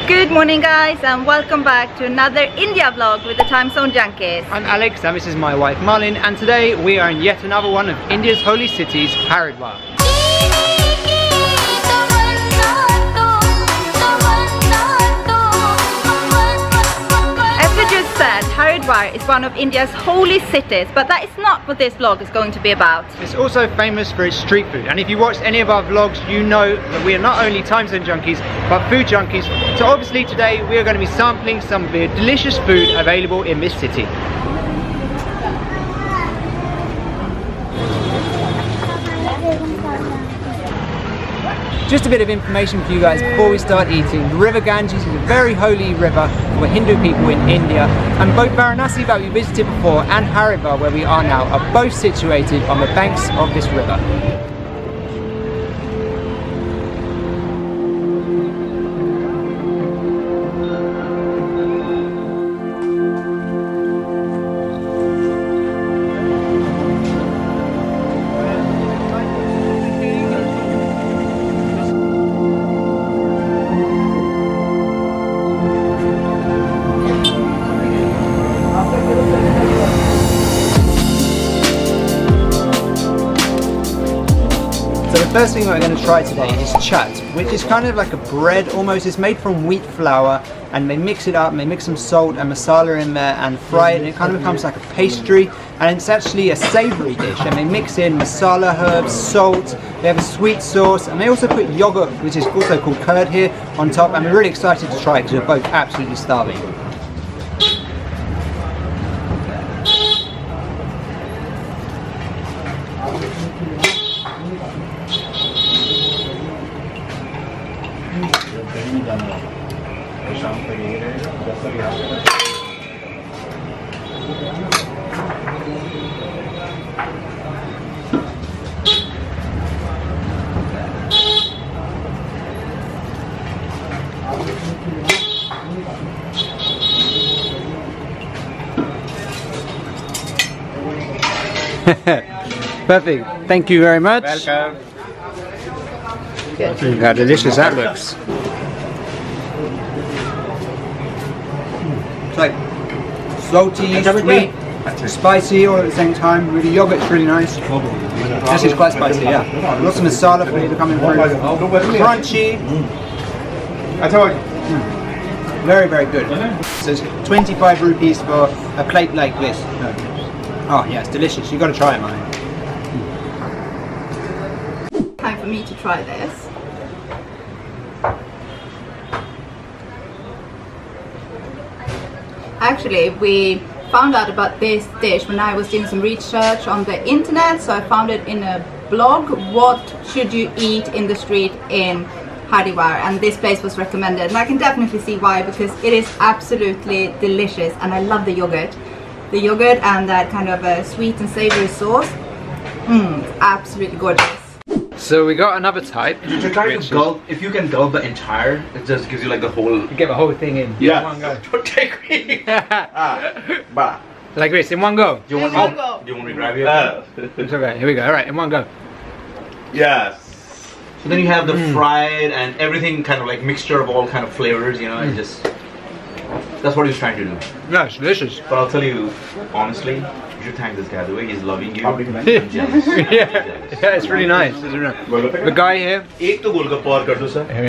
Good morning guys, and welcome back to another India vlog with the Time Zone Junkies. I'm Alex and this is my wife Marlin, and today we are in yet another one of India's holy cities, Haridwar. As I just said, Haridwar is one of India's holy cities, but that is not what this vlog is going to be about. It's also famous for its street food, and if you watched any of our vlogs you know that we are not only Time Zone Junkies but food junkies. So obviously today we are going to be sampling some of the delicious food available in this city. Just a bit of information for you guys before we start eating. The River Ganges is a very holy river for Hindu people in India, and both Varanasi that we visited before and Haridwar where we are now are both situated on the banks of this river. The first thing we're going to try today is chat, which is kind of like a bread almost. It's made from wheat flour, and they mix it up and they mix some salt and masala in there and fry it, and it kind of becomes like a pastry, and it's actually a savoury dish, and they mix in masala herbs, salt, they have a sweet sauce, and they also put yogurt, which is also called curd here, on top, and we're really excited to try it because we're both absolutely starving. Perfect. Thank you very much. Welcome. Look how delicious that looks. It's like salty, sweet, spicy all at the same time. Really, yogurt's really nice. This is quite spicy, yeah. Lots of masala flavor coming through. Crunchy. I told you. Very, very good. So it's 25 rupees for a plate like this. Oh yeah, it's delicious. You've got to try it, man. Time for me to try this. Actually, we found out about this dish when I was doing some research on the internet, so I found it in a blog, what should you eat in the street in Haridwar, and this place was recommended, and I can definitely see why, because it is absolutely delicious, and I love the yogurt. The yogurt and that kind of a sweet and savory sauce, absolutely gorgeous. So we got another type. If you try to gulp, if you can gulp the entire, it just gives you like the whole. You get the whole thing in. Yeah. One go. Don't take me. Bah. Like this, in one go. Do you want one go. Do you want me to grab you? It's okay. Here we go. All right, in one go. Yes. So then you have the fried and everything, kind of like mixture of all kind of flavors. You know, and just. That's what he's trying to do. Yeah, it's delicious. But I'll tell you honestly, you should thank this guy. The way he's loving you. I'm jealous. Yeah, it's really nice. It's really nice. The guy here. Here Here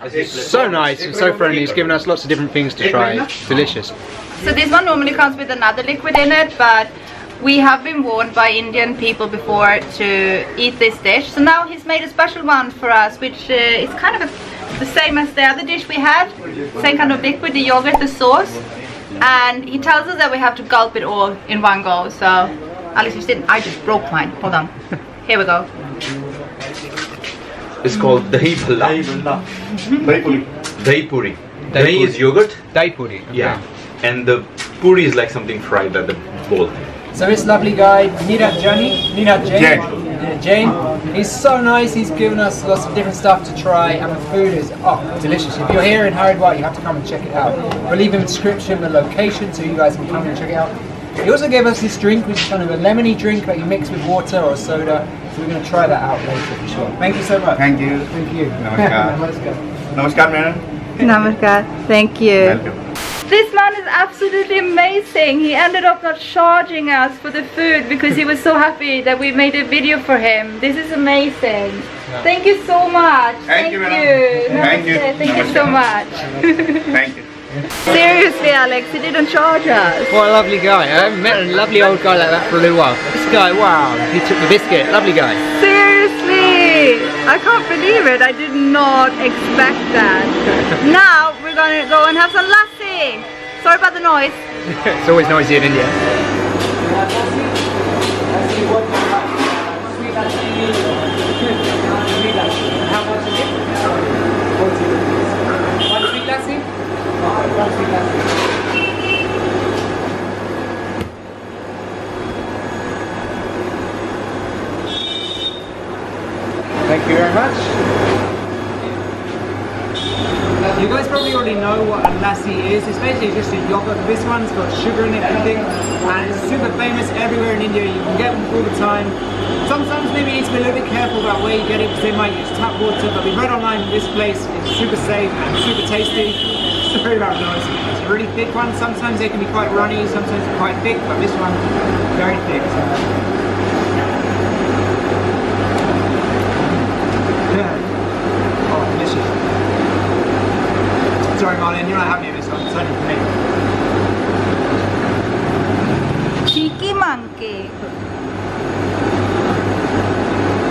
he is. So nice and so friendly. He's given us lots of different things to try. It's delicious. So this one normally comes with another liquid in it, but we have been warned by Indian people before to eat this dish. So now he's made a special one for us, which is kind of the same as the other dish we had. Same kind of liquid, the yogurt, the sauce. And he tells us that we have to gulp it all in one go. So, Alex, you didn't. I just broke mine. Hold on. Here we go. It's called dahi bhalla. Dahi puri. Dahi puri. Dahi is yogurt. Dahi puri. Okay. Yeah. And the puri is like something fried at the bowl. So this lovely guy, Niraj Jain, he's so nice. He's given us lots of different stuff to try, and the food is delicious. If you're here in Haridwar, you have to come and check it out. We'll leave in the description the location so you guys can come and check it out. He also gave us this drink, which is kind of a lemony drink that you mix with water or soda. So we're going to try that out later for sure. Thank you so much. Thank you. Thank you. Namaskar. Let's go. Namaskar, madam. Namaskar. Thank you. Welcome. This man is absolutely amazing. He ended up not charging us for the food because he was so happy that we made a video for him. This is amazing. Yeah. Thank you so much. Thank you. Thank you. Thank you so much. Thank you. Seriously, Alex, he didn't charge us. What a lovely guy. I haven't met a lovely old guy like that for a little while. This guy, wow, he took the biscuit. Lovely guy. Seriously, I can't believe it. I did not expect that. Now we're gonna go and have some lassi. Sorry about the noise. It's always noisy in India. How much is it? 40. One sweet lassi? One sweet lassi. Thank you very much. You guys probably already know what a lassi is. It's basically just a yogurt. This one's got sugar in it, everything, and it's super famous everywhere in India. You can get them all the time. Sometimes maybe you need to be a little bit careful about where you get it because they might use tap water, but we read online this place is super safe and super tasty. Sorry about those. It's a really thick one. Sometimes they can be quite runny, sometimes they're quite thick, but this one, very thick. Oh, delicious. Sorry Marlene, you're not having this one, it's only for me. Cheeky monkey.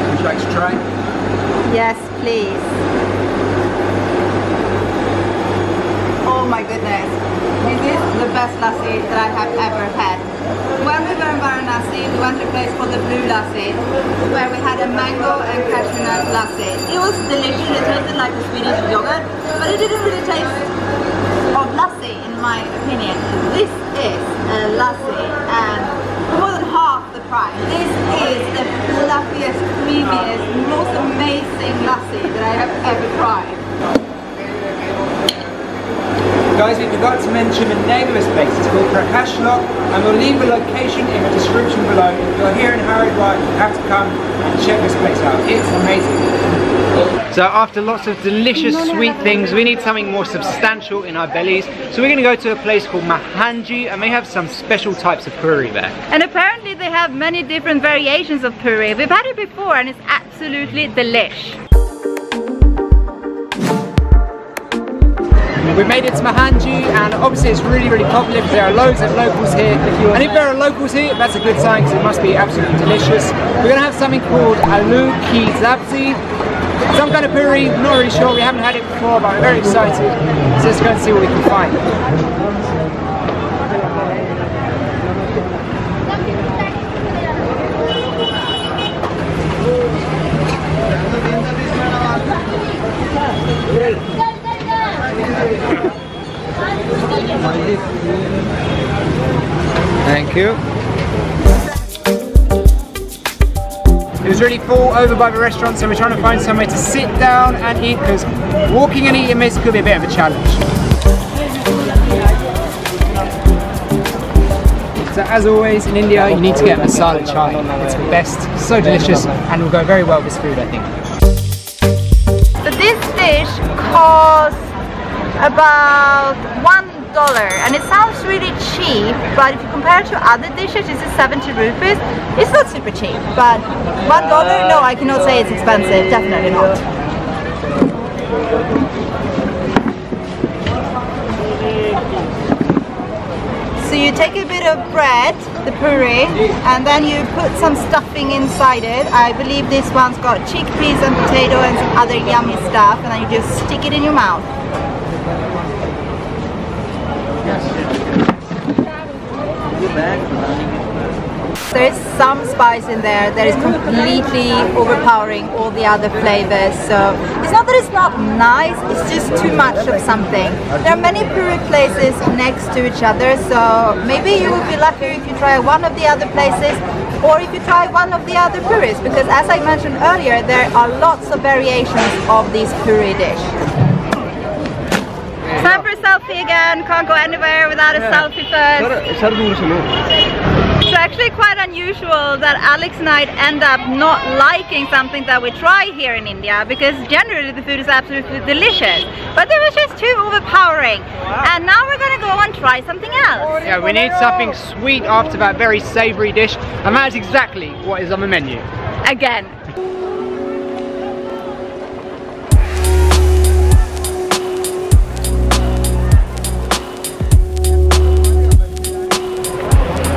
Would you like to try? Yes, please. Oh my goodness. This is the best lassi that I have ever had. When we were in Varanasi, we went to a place called the Blue Lassi, where we had a mango and cashew nut lassi. It was delicious. It tasted like a Swedish yogurt, but it didn't really taste of lassi in my opinion. This is a lassi and more than half the price. This is the fluffiest, creamiest, most amazing lassi that I have ever tried. Guys, we forgot to mention the name of this place. It's called Prakash Lok, and we'll leave the location in the description below. If you're here in Haridwar, you have to come and check this place out. It's amazing. So after lots of delicious sweet things, we need something more substantial in our bellies. So we're going to go to a place called Mahanji, and they have some special types of puri there. And apparently they have many different variations of puri. We've had it before and it's absolutely delish. We've made it to Mahanji, and obviously it's really, really popular because there are loads of locals here. And if there are locals here, that's a good sign because it must be absolutely delicious. We're going to have something called Aloo Ki Sabzi. Some kind of puri, not really sure. We haven't had it before, but we're very excited. So let's go and see what we can find. Thank you. It was really full over by the restaurant, so we're trying to find somewhere to sit down and eat because walking and eating this could be a bit of a challenge. So as always in India, you need to get masala chai. It's the best, so delicious, and will go very well with this food, I think. So this dish costs about $1, and it sounds really cheap, but if you compare it to other dishes, this is 70 rupees. It's not super cheap, but $1, no, I cannot say it's expensive, definitely not. So you take a bit of bread, the puree, and then you put some stuffing inside it. I believe this one's got chickpeas and potato and some other yummy stuff, and then you just stick it in your mouth. There is some spice in there that is completely overpowering all the other flavors. So it's not that it's not nice, it's just too much of something. There are many puri places next to each other, so maybe you will be lucky if you try one of the other places or if you try one of the other puris, because as I mentioned earlier, there are lots of variations of this puri dish. Time for a selfie again, can't go anywhere without a selfie first. It's actually quite unusual that Alex and I end up not liking something that we try here in India, because generally the food is absolutely delicious. But it was just too overpowering. And now we're gonna go and try something else. Yeah, we need something sweet after that very savoury dish, and that is exactly what is on the menu. Again.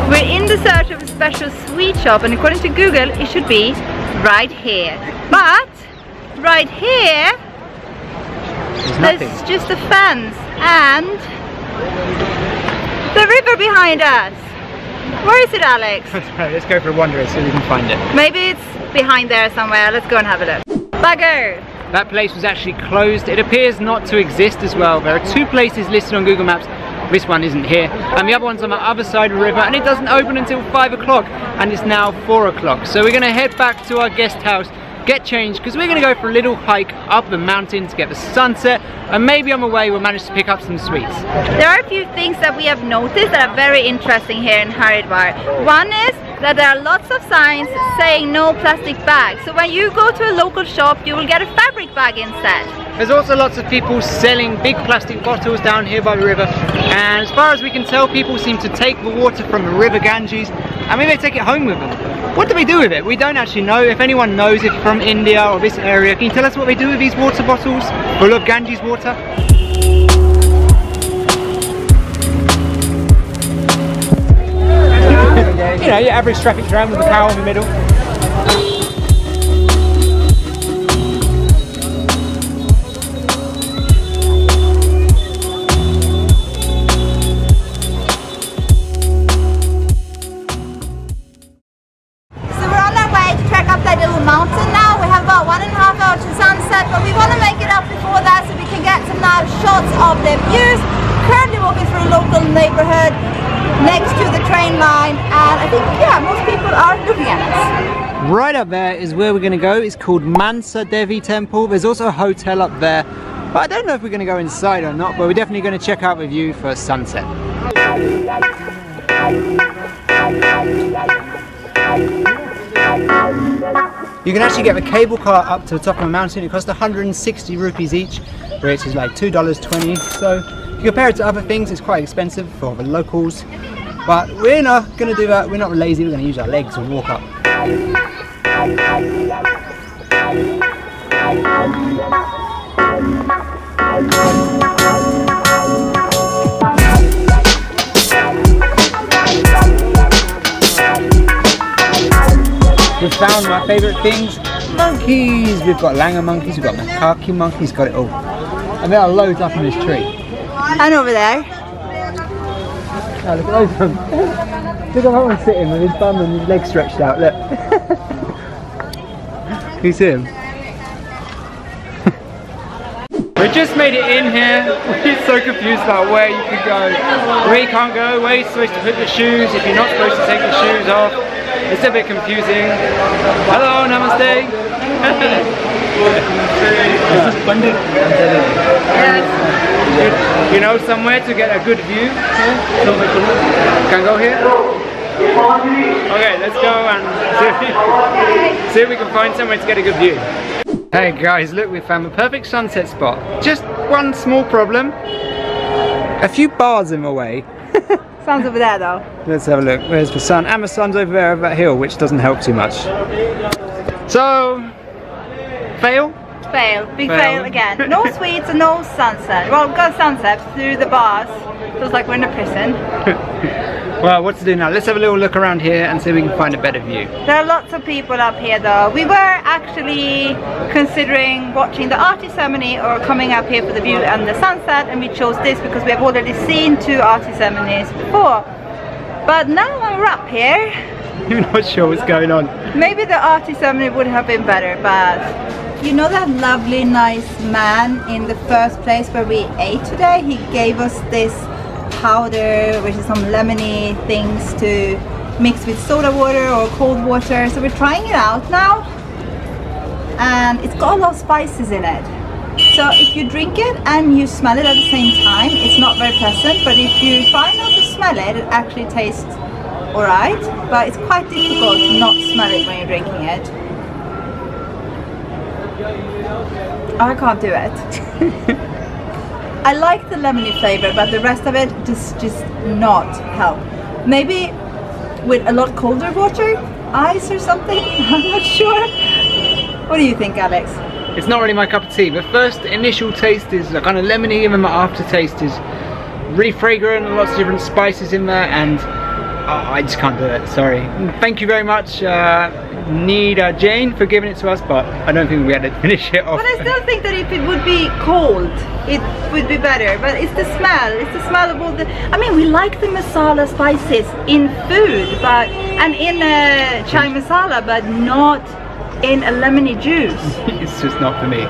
We're in the search of a special sweet shop, and according to Google it should be right here. But right here there's just a fence and the river behind us. Where is it, Alex? Let's go for a wander and see if we can find it. Maybe it's behind there somewhere. Let's go and have a look. Bugger! That place was actually closed. It appears not to exist as well. There are 2 places listed on Google Maps. This one isn't here, and the other one's on the other side of the river, and it doesn't open until 5 o'clock, and it's now 4 o'clock. So we're going to head back to our guest house, get changed, because we're going to go for a little hike up the mountain to get the sunset, and maybe on the way we'll manage to pick up some sweets. There are a few things that we have noticed that are very interesting here in Haridwar. One is that there are lots of signs saying no plastic bags. So when you go to a local shop, you will get a fabric bag instead. There's also lots of people selling big plastic bottles down here by the river, and as far as we can tell, people seem to take the water from the river Ganges, and maybe they take it home with them. What do they do with it? We don't actually know. If anyone knows, if from India or this area, can you tell us what they do with these water bottles full of Ganges water? You know, your average traffic jam with a cow in the middle. Mountain now. We have about 1.5 hours to sunset, but we want to make it up before that so we can get some nice shots of the views. Currently walking through a local neighborhood next to the train line, and I think, yeah, most people are looking at us. Right up there is where we're going to go. It's called Mansa Devi Temple. There's also a hotel up there, but I don't know if we're going to go inside or not, but we're definitely going to check out the view for sunset. You can actually get the cable car up to the top of the mountain. It costs 160 rupees each, which is like $2.20. So if you compare it to other things, it's quite expensive for the locals. But we're not going to do that. We're not lazy. We're going to use our legs and walk up. We found my favourite things, monkeys. We've got langur monkeys, we've got macaque monkeys, got it all. And there are loads up in this tree. And over there. Oh, look at those ones. Look at that one sitting with his bum and his legs stretched out, look. Can you see him? We just made it in here. We're so confused about where you can go, where you can't go, where you're supposed to put the shoes, if you're not supposed to take the shoes off. It's a bit confusing. Hello, namaste. Is this Pandit? Yes. You know somewhere to get a good view? Can go here? Okay, let's go and see if we can find somewhere to get a good view. Hey guys, look, we found the perfect sunset spot. Just one small problem. A few bars in the way. Sun's over there though. Let's have a look. Where's the sun? And the sun's over there over that hill, which doesn't help too much. So, fail? Fail. Big fail again. No sweets and no sunset. Well, got sunset through the bars. Feels like we're in a prison. Well, what to do now? Let's have a little look around here and see if we can find a better view. There are lots of people up here though. We were actually considering watching the Aarti Ceremony or coming up here for the view and the sunset, and we chose this because we have already seen 2 Aarti Ceremonies before. But now we're up here. You're not sure what's going on. Maybe the Aarti Ceremony would have been better, but you know that lovely nice man in the first place where we ate today? He gave us this powder, which is some lemony things to mix with soda water or cold water. So we're trying it out now, and it's got a lot of spices in it. So if you drink it and you smell it at the same time, it's not very pleasant, but if you try not to smell it, it actually tastes alright, but it's quite difficult to not smell it when you're drinking it. I can't do it. I like the lemony flavor, but the rest of it just not help. Maybe with a lot colder water, ice or something. I'm not sure. What do you think, Alex? It's not really my cup of tea, but first initial taste is kind of lemony, and then my aftertaste is really fragrant, lots of different spices in there, and I just can't do it, sorry. Thank you very much, Nida Jane, for giving it to us, but I don't think we had to finish it off. But I still think that if it would be cold, it would be better. But it's the smell of all the... I mean, we like the masala spices in food, but and in chai masala, but not in a lemony juice. It's just not for me.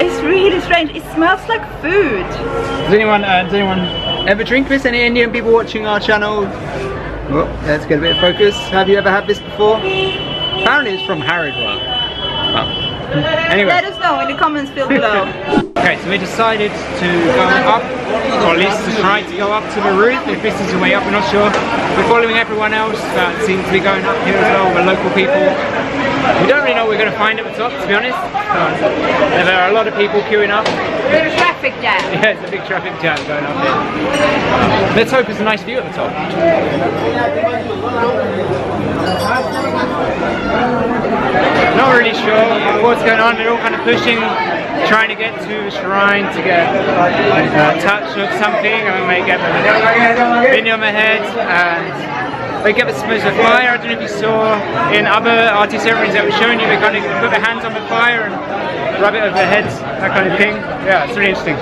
It's really strange. It smells like food. Does anyone ever drink this? Any Indian people watching our channel? Oh, let's get a bit of focus. Have you ever had this before? Apparently it's from Haridwar. Well, anyway. Let us know in the comments field below. Okay, so we decided to go up, or at least to try to go up to the roof. If this is the way up, we're not sure. We're following everyone else that seems to be going up here as well, the local people. We don't really know what we're going to find at the top, to be honest. There are a lot of people queuing up. There's a traffic jam. Yeah, it's a big traffic jam going up here. Let's hope it's a nice view at the top. Not really sure what's going on. They're all kind of pushing, trying to get to the shrine to get a touch of something, and they get the bin on their head, and they get the smudge of fire. I don't know if you saw in other Aarti ceremonies that were showing you, they kind of put their hands on the fire and rub it over their heads, that kind of thing. Yeah, it's really interesting.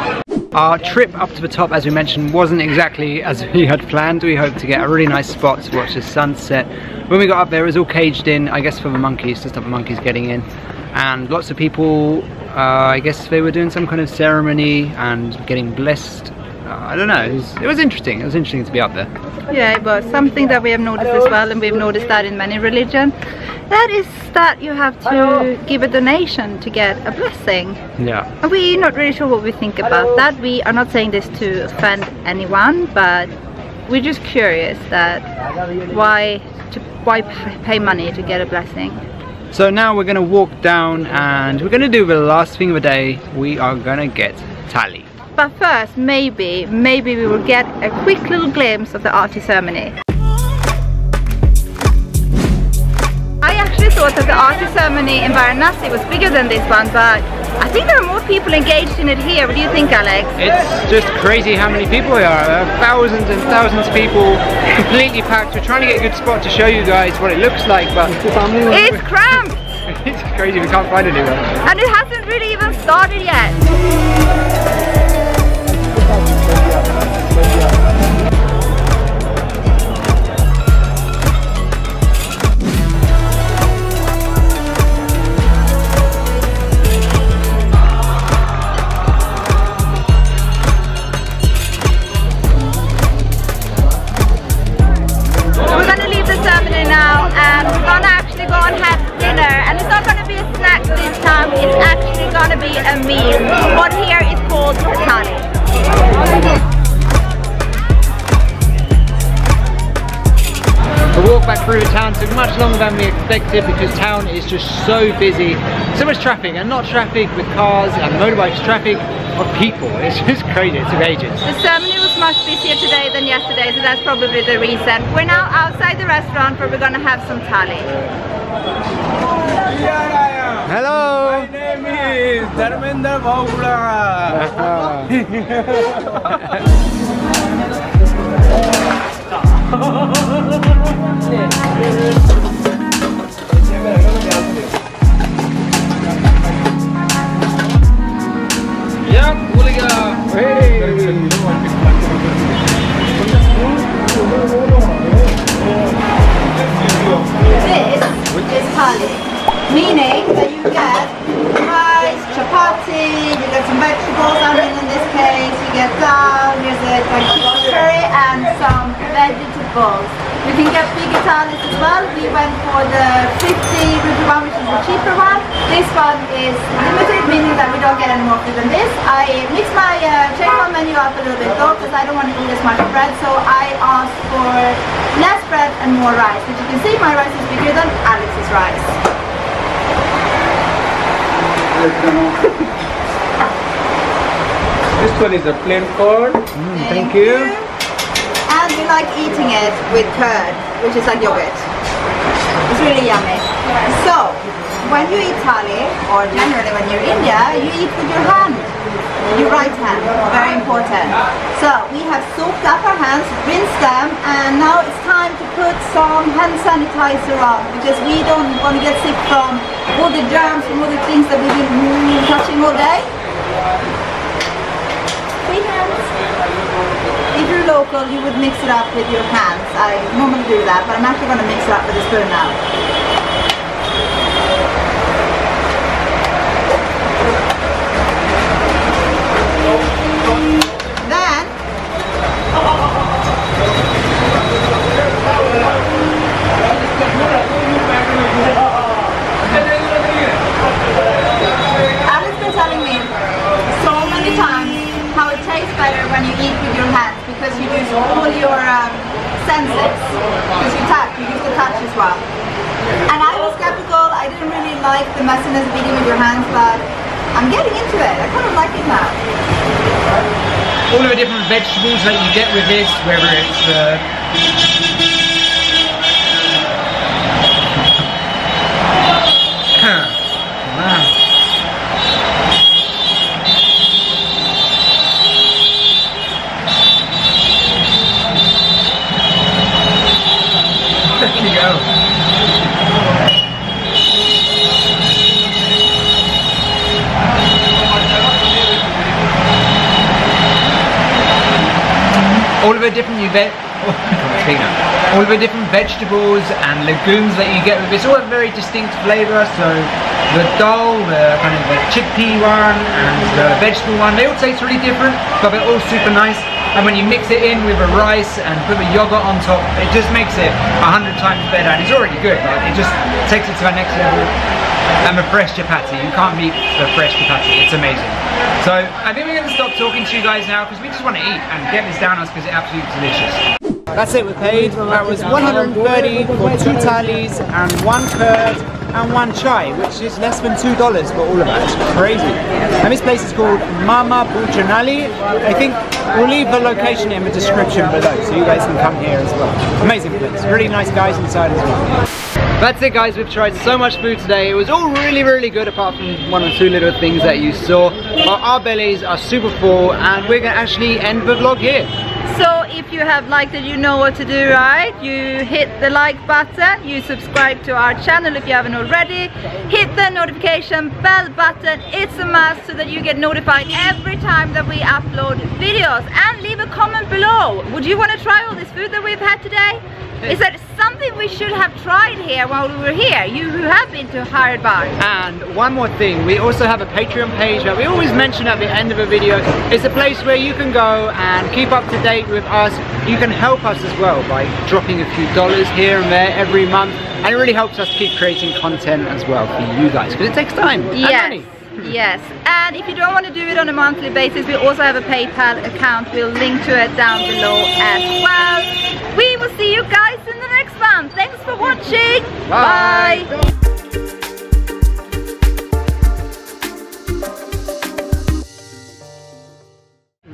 Our trip up to the top, as we mentioned, wasn't exactly as we had planned. We hoped to get a really nice spot to watch the sunset. When we got up there, it was all caged in, I guess for the monkeys, to stop the monkeys getting in. And lots of people, I guess they were doing some kind of ceremony and getting blessed. I don't know, it was interesting. It was interesting to be up there. Yeah, it was something that we have noticed as well, and we've noticed that in many religions. That is that you have to give a donation to get a blessing. Yeah. And we're not really sure what we think about that. We are not saying this to offend anyone, but we're just curious that why pay money to get a blessing. So now we're going to walk down and we're going to do the last thing of the day. We are going to get Thali. But first, maybe we will get a quick little glimpse of the Aarti ceremony. I actually thought that the Aarti ceremony in Varanasi was bigger than this one, but I think there are more people engaged in it here. What do you think, Alex? It's just crazy how many people there are. There are thousands and thousands of people, completely packed. We're trying to get a good spot to show you guys what it looks like, but it's cramped! It's crazy, we can't find anyone. And it hasn't really even started yet. A meal. What here is called Thali. The walk back through the town took much longer than we expected because town is just so busy. So much traffic, and not traffic with cars and motorbikes, traffic of people. It's just crazy, it took ages. The ceremony was much busier today than yesterday, so that's probably the reason. We're now outside the restaurant where we're gonna have some Thali. Hello! My name is Dharmendra Bhaugula. Yep, Uliga! Hey! This is Thali, meaning that you get rice, chapati, you get some vegetables, onion in this case, you get dal, here's a vegetable curry and some vegetables. You can get bigger thalis as well. We went for the 50 rupee one, which is the cheaper one. This one is limited, meaning that we don't get any more food than this. I mixed my check my menu up a little bit though, because I don't want to eat as much bread, so I asked for less bread and more rice. As you can see, my rice is bigger than Alex's rice. This one is a plain corn. Thank you. And we like eating it with curd, which is like yogurt. It's really yummy. So, when you eat thali, or generally when you're in India, you eat with your hand. Your right hand, very important. So we have soaked up our hands, rinsed them, and now it's time to put some hand sanitizer on, because we don't want to get sick from all the germs, from all the things that we've been touching all day. Clean hands. If you're local, you would mix it up with your hands. I normally do that, but I'm actually going to mix it up with a spoon now. Alice been telling me so many times how it tastes better when you eat with your hands, because you use all your senses. Because you use the touch as well. And I was skeptical. I didn't really like the messiness of eating with your hands, but I'm getting into it. I kind of like it now. All of the different vegetables that you get with this, whether it's wow. There you go. All of the different all of the different vegetables and legumes that you get with this all have very distinct flavour. So the dal, the kind of the chickpea one, and the vegetable one, they all taste really different, but they're all super nice. And when you mix it in with the rice and put the yogurt on top, it just makes it 100 times better. And it's already good, but it just takes it to the next level. And the fresh chapati, you can't beat the fresh chapati, it's amazing. So I think we're going to stop talking to you guys now, because we just want to eat and get this down us, because it's absolutely delicious. That's it, we paid. That was 130 for 2 thalis and 1 curd and 1 chai, which is less than $2 for all of that. It's crazy. And this place is called Mama Bhujanali. I think we'll leave the location in the description below, so you guys can come here as well. Amazing place. Really nice guys inside as well. That's it, guys. We've tried so much food today. It was all really good, apart from 1 or 2 little things that you saw. But our bellies are super full, and we're going to actually end the vlog here. So if you have liked it, you know what to do, right? You hit the like button, you subscribe to our channel if you haven't already, hit the notification bell button, it's a must, so that you get notified every time that we upload videos, and leave a comment below. Would you want to try all this food that we've had today? Is that something we should have tried here while we were here, you who have been to Haridwar? And one more thing, we also have a Patreon page that we always mention at the end of a video. It's a place where you can go and keep up to date with us. You can help us as well by dropping a few dollars here and there every month, and it really helps us keep creating content as well for you guys, because it takes time and money. Yes, and if you don't want to do it on a monthly basis, we also have a PayPal account. We'll link to it down below as well. We will see you guys in the next one. Thanks for watching. Bye.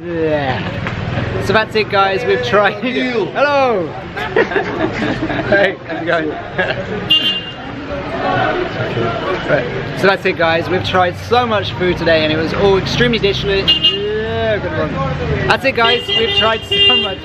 Yeah. So that's it, guys. We've tried. Hello. Hey, how's it going? Right. So that's it, guys. We've tried so much food today, and it was all extremely delicious. Yeah, good one. That's it, guys. We've tried so much